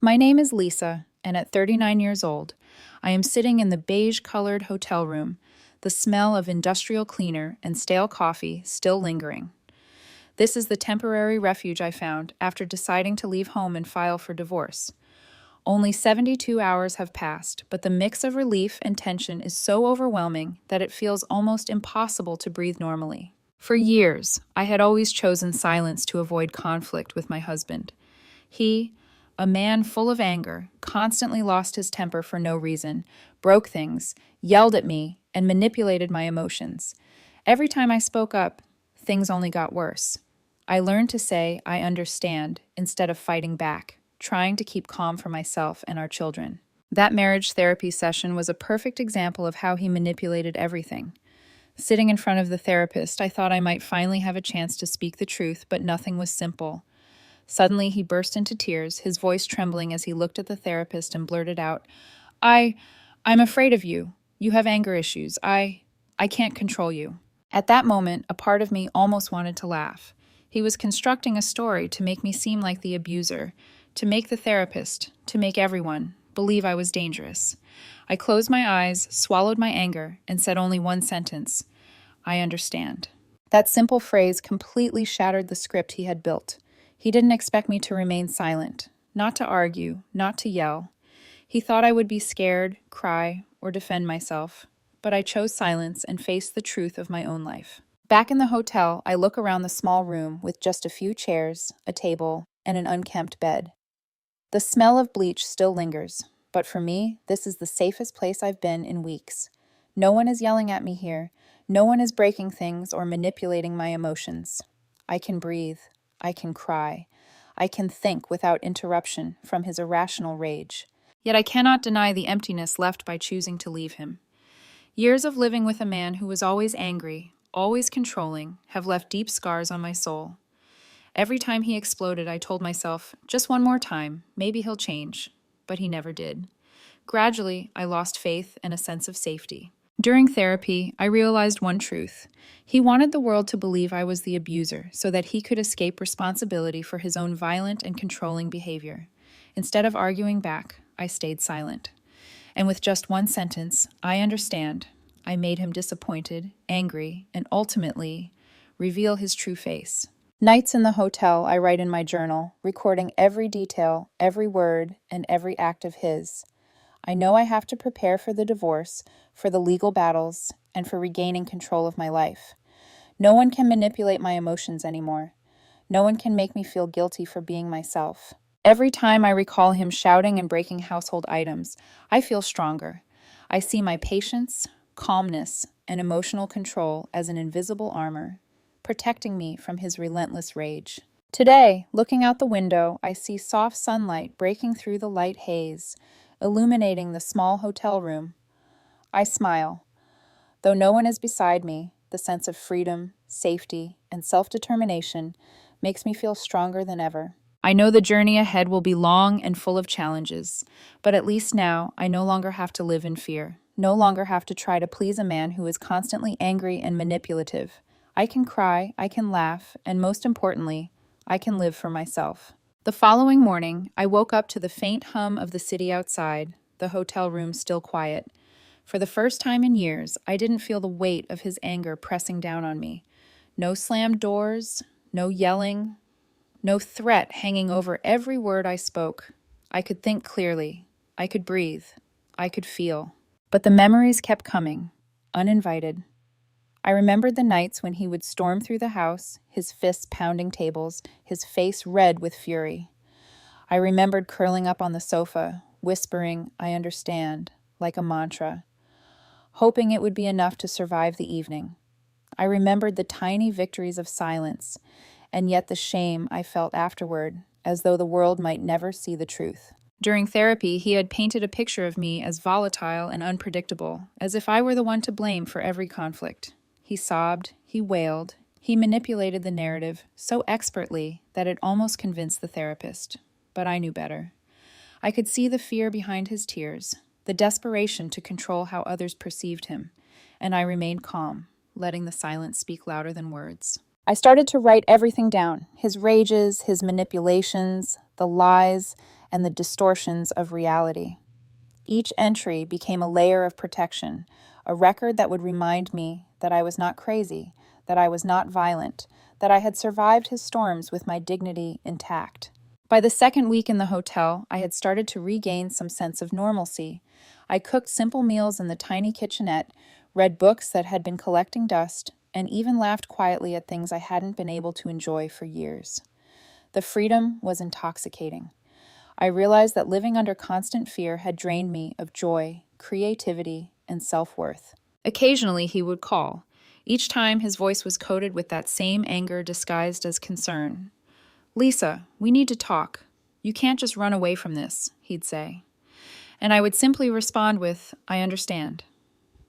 My name is Lisa, and at 39 years old, I am sitting in the beige-colored hotel room, the smell of industrial cleaner and stale coffee still lingering. This is the temporary refuge I found after deciding to leave home and file for divorce. Only 72 hours have passed, but the mix of relief and tension is so overwhelming that it feels almost impossible to breathe normally. For years, I had always chosen silence to avoid conflict with my husband. He, a man full of anger, constantly lost his temper for no reason, broke things, yelled at me, and manipulated my emotions. Every time I spoke up, things only got worse. I learned to say, "I understand," instead of fighting back, trying to keep calm for myself and our children. That marriage therapy session was a perfect example of how he manipulated everything. Sitting in front of the therapist, I thought I might finally have a chance to speak the truth, but nothing was simple. Suddenly, he burst into tears, his voice trembling as he looked at the therapist and blurted out, I, I'm afraid of you. You have anger issues. I can't control you." At that moment, a part of me almost wanted to laugh. He was constructing a story to make me seem like the abuser, to make the therapist, to make everyone believe I was dangerous. I closed my eyes, swallowed my anger, and said only one sentence, "I understand." That simple phrase completely shattered the script he had built. He didn't expect me to remain silent, not to argue, not to yell. He thought I would be scared, cry, or defend myself, but I chose silence and faced the truth of my own life. Back in the hotel, I look around the small room with just a few chairs, a table, and an unkempt bed. The smell of bleach still lingers, but for me, this is the safest place I've been in weeks. No one is yelling at me here. No one is breaking things or manipulating my emotions. I can breathe. I can cry. I can think without interruption from his irrational rage. Yet I cannot deny the emptiness left by choosing to leave him. Years of living with a man who was always angry, always controlling, have left deep scars on my soul. Every time he exploded, I told myself, just one more time, maybe he'll change. But he never did. Gradually, I lost faith and a sense of safety. During therapy, I realized one truth. He wanted the world to believe I was the abuser so that he could escape responsibility for his own violent and controlling behavior. Instead of arguing back, I stayed silent. And with just one sentence, "I understand," I made him disappointed, angry, and ultimately reveal his true face. Nights in the hotel, I write in my journal, recording every detail, every word, and every act of his. I know I have to prepare for the divorce, for the legal battles, and for regaining control of my life. No one can manipulate my emotions anymore. No one can make me feel guilty for being myself. Every time I recall him shouting and breaking household items, I feel stronger. I see my patience, calmness, and emotional control as an invisible armor, protecting me from his relentless rage. Today, looking out the window, I see soft sunlight breaking through the light haze, illuminating the small hotel room. I smile. Though no one is beside me, the sense of freedom, safety, and self-determination makes me feel stronger than ever. I know the journey ahead will be long and full of challenges, but at least now I no longer have to live in fear, no longer have to try to please a man who is constantly angry and manipulative. I can cry, I can laugh, and most importantly, I can live for myself. The following morning, I woke up to the faint hum of the city outside, the hotel room still quiet. For the first time in years, I didn't feel the weight of his anger pressing down on me. No slammed doors, no yelling, no threat hanging over every word I spoke. I could think clearly. I could breathe. I could feel. But the memories kept coming, uninvited. I remembered the nights when he would storm through the house, his fists pounding tables, his face red with fury. I remembered curling up on the sofa, whispering, "I understand," like a mantra, hoping it would be enough to survive the evening. I remembered the tiny victories of silence, and yet the shame I felt afterward, as though the world might never see the truth. During therapy, he had painted a picture of me as volatile and unpredictable, as if I were the one to blame for every conflict. He sobbed, he wailed, he manipulated the narrative so expertly that it almost convinced the therapist. But I knew better. I could see the fear behind his tears, the desperation to control how others perceived him, and I remained calm, letting the silence speak louder than words. I started to write everything down, his rages, his manipulations, the lies, and the distortions of reality. Each entry became a layer of protection, a record that would remind me that I was not crazy, that I was not violent, that I had survived his storms with my dignity intact. By the second week in the hotel, I had started to regain some sense of normalcy. I cooked simple meals in the tiny kitchenette, read books that had been collecting dust, and even laughed quietly at things I hadn't been able to enjoy for years. The freedom was intoxicating. I realized that living under constant fear had drained me of joy, creativity, and self-worth. Occasionally, he would call. Each time, his voice was coated with that same anger disguised as concern. "Lisa, we need to talk. You can't just run away from this," he'd say. And I would simply respond with, "I understand."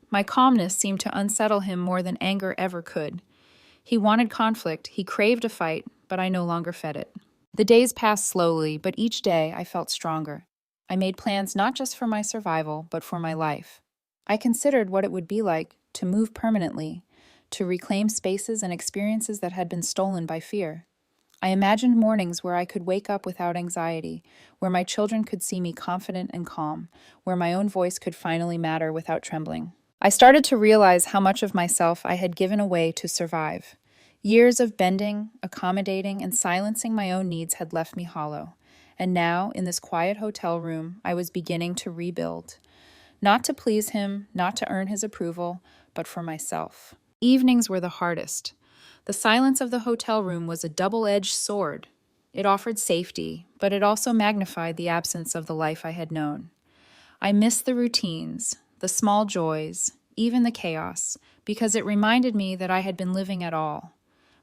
My calmness seemed to unsettle him more than anger ever could. He wanted conflict, he craved a fight, but I no longer fed it. The days passed slowly, but each day I felt stronger. I made plans not just for my survival, but for my life. I considered what it would be like to move permanently, to reclaim spaces and experiences that had been stolen by fear. I imagined mornings where I could wake up without anxiety, where my children could see me confident and calm, where my own voice could finally matter without trembling. I started to realize how much of myself I had given away to survive. Years of bending, accommodating, and silencing my own needs had left me hollow. And now, in this quiet hotel room, I was beginning to rebuild. Not to please him, not to earn his approval, but for myself. Evenings were the hardest. The silence of the hotel room was a double-edged sword. It offered safety, but it also magnified the absence of the life I had known. I missed the routines, the small joys, even the chaos, because it reminded me that I had been living at all.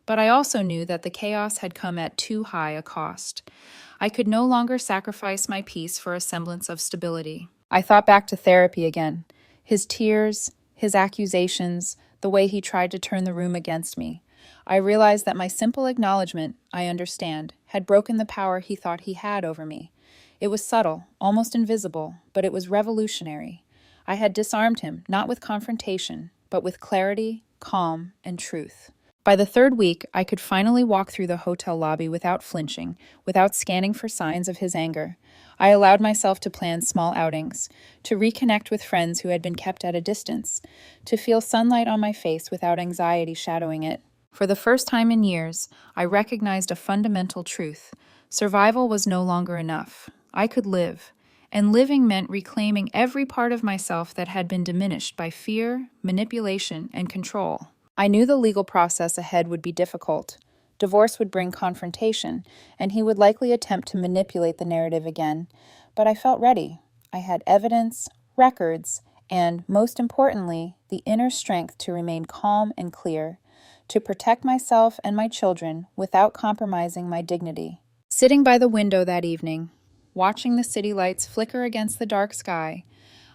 But I also knew that the chaos had come at too high a cost. I could no longer sacrifice my peace for a semblance of stability. I thought back to therapy again. His tears, his accusations, the way he tried to turn the room against me. I realized that my simple acknowledgement, "I understand," had broken the power he thought he had over me. It was subtle, almost invisible, but it was revolutionary. I had disarmed him, not with confrontation, but with clarity, calm, and truth. By the third week, I could finally walk through the hotel lobby without flinching, without scanning for signs of his anger. I allowed myself to plan small outings, to reconnect with friends who had been kept at a distance, to feel sunlight on my face without anxiety shadowing it. For the first time in years, I recognized a fundamental truth. Survival was no longer enough. I could live, and living meant reclaiming every part of myself that had been diminished by fear, manipulation, and control. I knew the legal process ahead would be difficult. Divorce would bring confrontation, and he would likely attempt to manipulate the narrative again. But I felt ready. I had evidence, records, and, most importantly, the inner strength to remain calm and clear, to protect myself and my children without compromising my dignity. Sitting by the window that evening, watching the city lights flicker against the dark sky,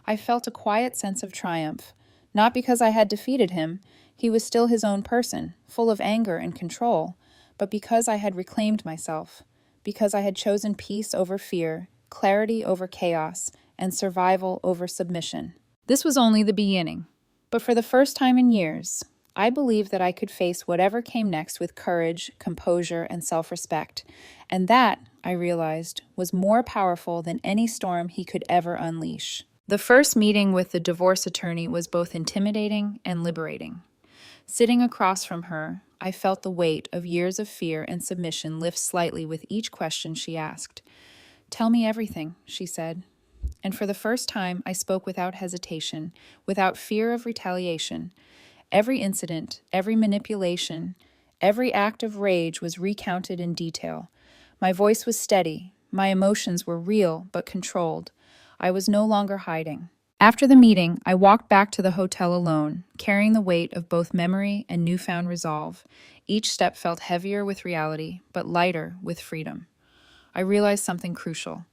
I felt a quiet sense of triumph. Not because I had defeated him, he was still his own person, full of anger and control, but because I had reclaimed myself, because I had chosen peace over fear, clarity over chaos, and survival over submission. This was only the beginning, but for the first time in years, I believed that I could face whatever came next with courage, composure, and self-respect, and that, I realized, was more powerful than any storm he could ever unleash. The first meeting with the divorce attorney was both intimidating and liberating. Sitting across from her, I felt the weight of years of fear and submission lift slightly with each question she asked. "Tell me everything," she said. And for the first time, I spoke without hesitation, without fear of retaliation. Every incident, every manipulation, every act of rage was recounted in detail. My voice was steady. My emotions were real but controlled. I was no longer hiding. After the meeting, I walked back to the hotel alone, carrying the weight of both memory and newfound resolve. Each step felt heavier with reality, but lighter with freedom. I realized something crucial.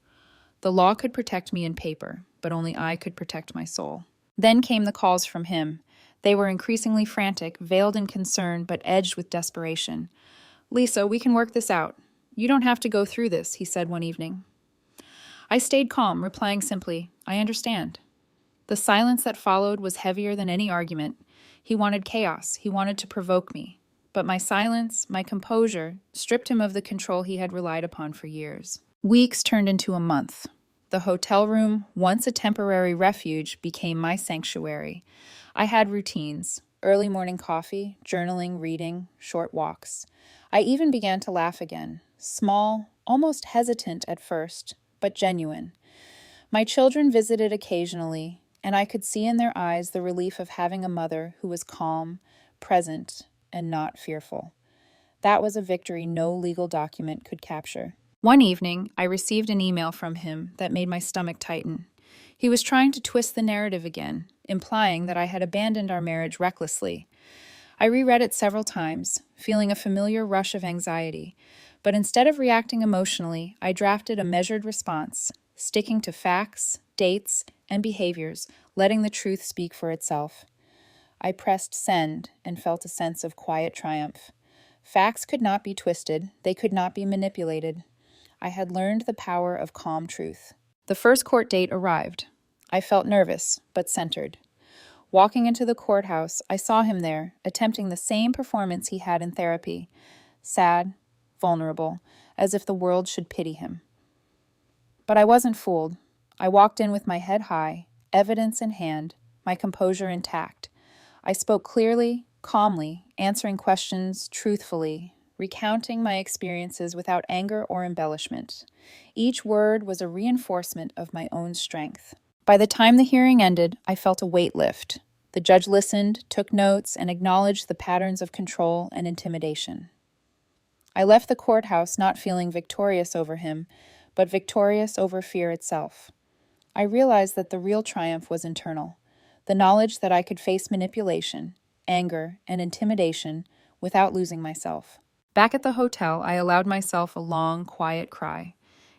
The law could protect me in paper, but only I could protect my soul. Then came the calls from him. They were increasingly frantic, veiled in concern, but edged with desperation. "Lisa, we can work this out. You don't have to go through this," he said one evening. I stayed calm, replying simply, "I understand." The silence that followed was heavier than any argument. He wanted chaos. He wanted to provoke me. But my silence, my composure, stripped him of the control he had relied upon for years. Weeks turned into a month. The hotel room, once a temporary refuge, became my sanctuary. I had routines: early morning coffee, journaling, reading, short walks. I even began to laugh again, small, almost hesitant at first, but genuine. My children visited occasionally, and I could see in their eyes the relief of having a mother who was calm, present, and not fearful. That was a victory no legal document could capture. One evening, I received an email from him that made my stomach tighten. He was trying to twist the narrative again, implying that I had abandoned our marriage recklessly. I reread it several times, feeling a familiar rush of anxiety, but instead of reacting emotionally, I drafted a measured response, sticking to facts, dates, and behaviors, letting the truth speak for itself. I pressed send and felt a sense of quiet triumph. Facts could not be twisted, they could not be manipulated. I had learned the power of calm truth. The first court date arrived. I felt nervous, but centered. Walking into the courthouse, I saw him there, attempting the same performance he had in therapy. Sad, vulnerable, as if the world should pity him. But I wasn't fooled. I walked in with my head high, evidence in hand, my composure intact. I spoke clearly, calmly, answering questions truthfully, recounting my experiences without anger or embellishment. Each word was a reinforcement of my own strength. By the time the hearing ended, I felt a weight lift. The judge listened, took notes, and acknowledged the patterns of control and intimidation. I left the courthouse not feeling victorious over him, but victorious over fear itself. I realized that the real triumph was internal, the knowledge that I could face manipulation, anger, and intimidation without losing myself. Back at the hotel, I allowed myself a long, quiet cry.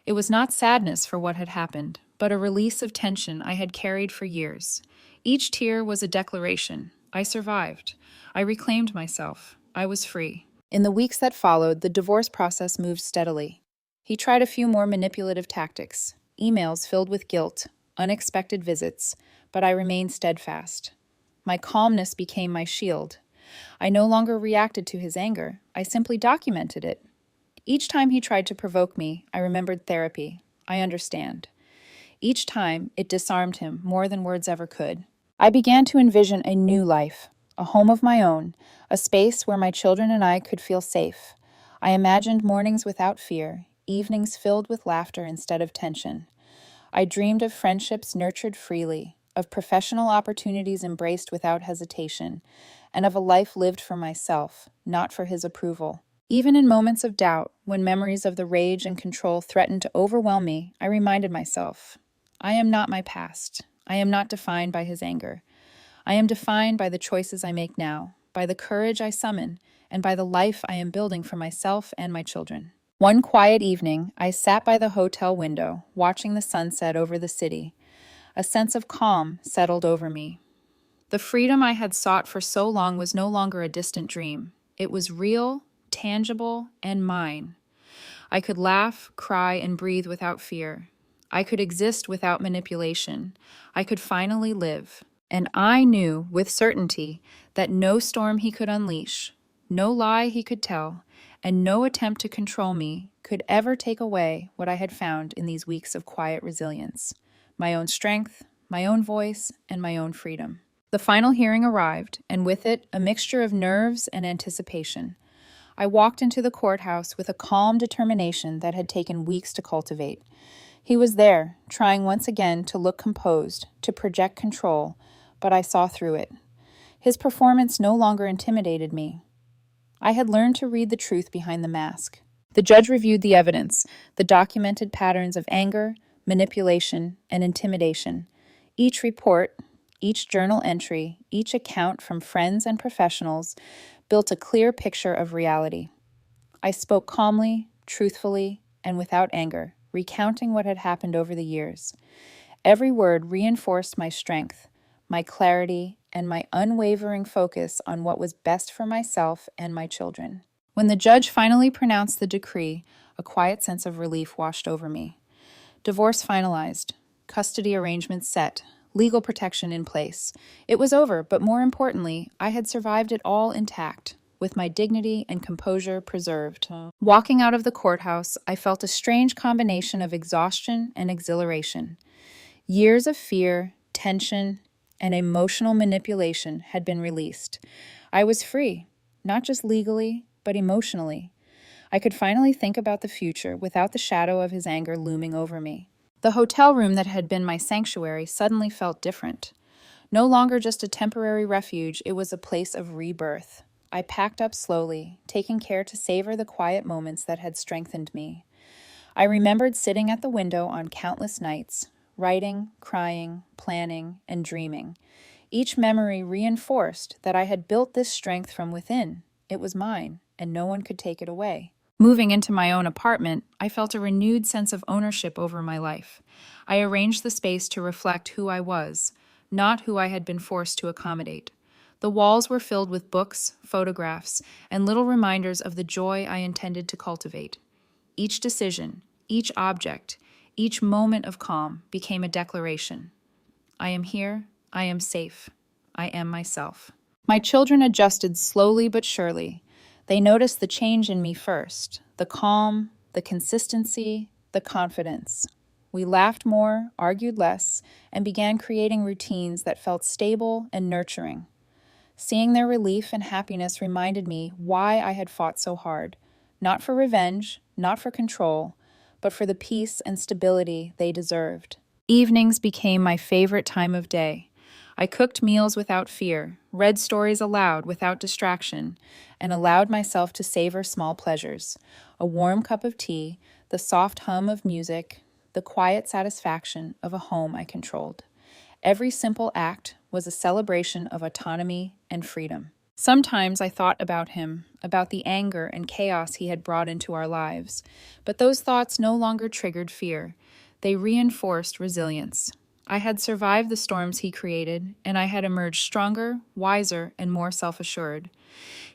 It was not sadness for what had happened, but a release of tension I had carried for years. Each tear was a declaration. I survived. I reclaimed myself. I was free. In the weeks that followed, the divorce process moved steadily. He tried a few more manipulative tactics, emails filled with guilt, unexpected visits, but I remained steadfast. My calmness became my shield. I no longer reacted to his anger. I simply documented it. Each time he tried to provoke me, I remembered therapy. I understand. Each time, it disarmed him more than words ever could. I began to envision a new life, a home of my own, a space where my children and I could feel safe. I imagined mornings without fear, evenings filled with laughter instead of tension. I dreamed of friendships nurtured freely, of professional opportunities embraced without hesitation, and of a life lived for myself, not for his approval. Even in moments of doubt, when memories of the rage and control threatened to overwhelm me, I reminded myself, I am not my past. I am not defined by his anger. I am defined by the choices I make now, by the courage I summon, and by the life I am building for myself and my children. One quiet evening, I sat by the hotel window, watching the sunset over the city. A sense of calm settled over me. The freedom I had sought for so long was no longer a distant dream. It was real, tangible, and mine. I could laugh, cry, and breathe without fear. I could exist without manipulation. I could finally live. And I knew with certainty that no storm he could unleash, no lie he could tell, and no attempt to control me could ever take away what I had found in these weeks of quiet resilience. My own strength, my own voice, and my own freedom. The final hearing arrived, and with it, a mixture of nerves and anticipation. I walked into the courthouse with a calm determination that had taken weeks to cultivate. He was there, trying once again to look composed, to project control, but I saw through it. His performance no longer intimidated me. I had learned to read the truth behind the mask. The judge reviewed the evidence, the documented patterns of anger, manipulation, and intimidation. Each report, each journal entry, each account from friends and professionals built a clear picture of reality. I spoke calmly, truthfully, and without anger, recounting what had happened over the years. Every word reinforced my strength, my clarity, and my unwavering focus on what was best for myself and my children. When the judge finally pronounced the decree, a quiet sense of relief washed over me. Divorce finalized, custody arrangements set, legal protection in place. It was over, but more importantly, I had survived it all intact. with my dignity and composure preserved. Walking out of the courthouse, I felt a strange combination of exhaustion and exhilaration. Years of fear, tension, and emotional manipulation had been released. I was free, not just legally, but emotionally. I could finally think about the future without the shadow of his anger looming over me. The hotel room that had been my sanctuary suddenly felt different. No longer just a temporary refuge, it was a place of rebirth. I packed up slowly, taking care to savor the quiet moments that had strengthened me. I remembered sitting at the window on countless nights, writing, crying, planning, and dreaming. Each memory reinforced that I had built this strength from within. It was mine, and no one could take it away. Moving into my own apartment, I felt a renewed sense of ownership over my life. I arranged the space to reflect who I was, not who I had been forced to accommodate. The walls were filled with books, photographs, and little reminders of the joy I intended to cultivate. Each decision, each object, each moment of calm became a declaration. I am here, I am safe, I am myself. My children adjusted slowly but surely. They noticed the change in me first, the calm, the consistency, the confidence. We laughed more, argued less, and began creating routines that felt stable and nurturing. Seeing their relief and happiness reminded me why I had fought so hard, not for revenge, not for control, but for the peace and stability they deserved. Evenings became my favorite time of day. I cooked meals without fear, read stories aloud without distraction, and allowed myself to savor small pleasures: a warm cup of tea, the soft hum of music, the quiet satisfaction of a home I controlled. Every simple act was a celebration of autonomy and freedom. Sometimes I thought about him, about the anger and chaos he had brought into our lives, but those thoughts no longer triggered fear. They reinforced resilience. I had survived the storms he created, and I had emerged stronger, wiser, and more self-assured.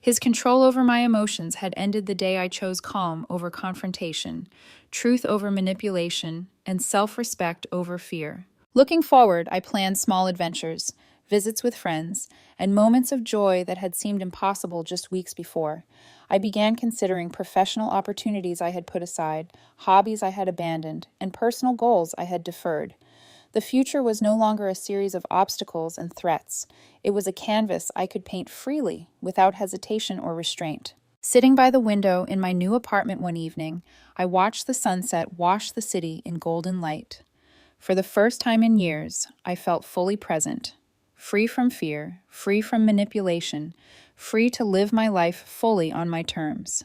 His control over my emotions had ended the day I chose calm over confrontation, truth over manipulation, and self-respect over fear. Looking forward, I planned small adventures, visits with friends, and moments of joy that had seemed impossible just weeks before. I began considering professional opportunities I had put aside, hobbies I had abandoned, and personal goals I had deferred. The future was no longer a series of obstacles and threats. It was a canvas I could paint freely, without hesitation or restraint. Sitting by the window in my new apartment one evening, I watched the sunset wash the city in golden light. For the first time in years, I felt fully present, free from fear, free from manipulation, free to live my life fully on my terms.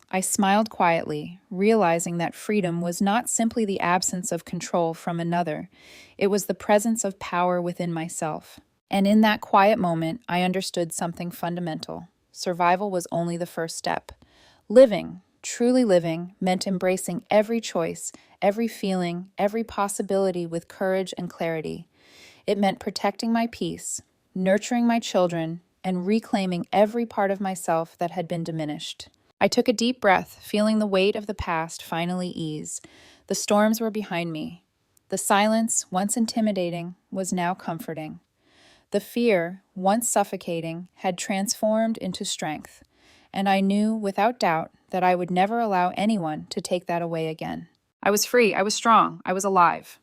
I smiled quietly, realizing that freedom was not simply the absence of control from another, it was the presence of power within myself. And in that quiet moment, I understood something fundamental. Survival was only the first step. Living, truly living, meant embracing every choice, every feeling, every possibility with courage and clarity. It meant protecting my peace, nurturing my children, and reclaiming every part of myself that had been diminished. I took a deep breath, feeling the weight of the past finally ease. The storms were behind me. The silence, once intimidating, was now comforting. The fear, once suffocating, had transformed into strength, and I knew without doubt that I would never allow anyone to take that away again. I was free, I was strong, I was alive.